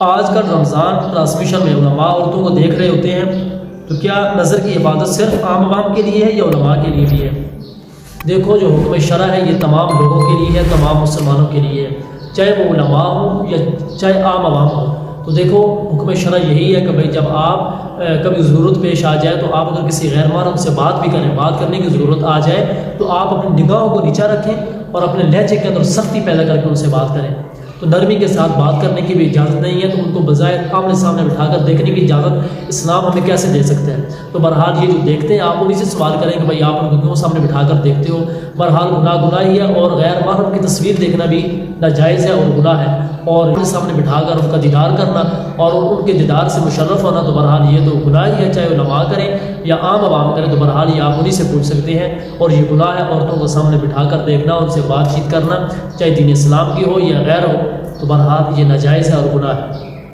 آج کل رمضان ٹرانسمیشن میں علماء عورتوں کو دیکھ رہے ہوتے ہیں، تو کیا نظر کی حفاظت صرف عام عوام کے لیے ہے یا علماء کے لیے بھی ہے؟ دیکھو، جو حکم شرع ہے یہ تمام لوگوں کے لیے ہے، تمام مسلمانوں کے لیے ہے، چاہے وہ علماء ہوں یا چاہے عام عوام ہوں۔ تو دیکھو، حکم شرع یہی ہے کہ بھائی جب آپ کبھی ضرورت پیش آ جائے تو آپ اگر کسی غیر محرم سے بات بھی کریں، بات کرنے کی ضرورت آ جائے تو آپ اپنی نگاہوں کو نیچا رکھیں اور اپنے لہجے کے اندر سختی پیدا کر کے ان سے بات کریں۔ تو نرمی کے ساتھ بات کرنے کی بھی اجازت نہیں ہے، تو ان کو بظاہر آمنے سامنے بٹھا کر دیکھنے کی اجازت اسلام ہمیں کیسے دے سکتا ہے؟ تو بہرحال یہ جو دیکھتے ہیں آپ انہیں سے سوال کریں کہ بھائی آپ ان کو کیوں سامنے بٹھا کر دیکھتے ہو؟ بہرحال گناہ ہی ہے، اور غیر محرم کی تصویر دیکھنا بھی ناجائز ہے اور گناہ ہے، اور ان کے سامنے بٹھا کر ان کا دیدار کرنا اور ان کے دیدار سے مشرف ہونا تو بہرحال یہ تو گناہ ہی ہے، چاہے علماء کریں یا عام عوام کریں۔ تو بہرحال یہ آپ انہیں سے پوچھ سکتے ہیں، اور یہ گناہ ہے عورتوں کو سامنے بٹھا کر دیکھنا، ان سے بات چیت کرنا، چاہے دین اسلام کی ہو یا غیر ہو، تو بہرحال یہ ناجائز ہے اور گناہ ہے۔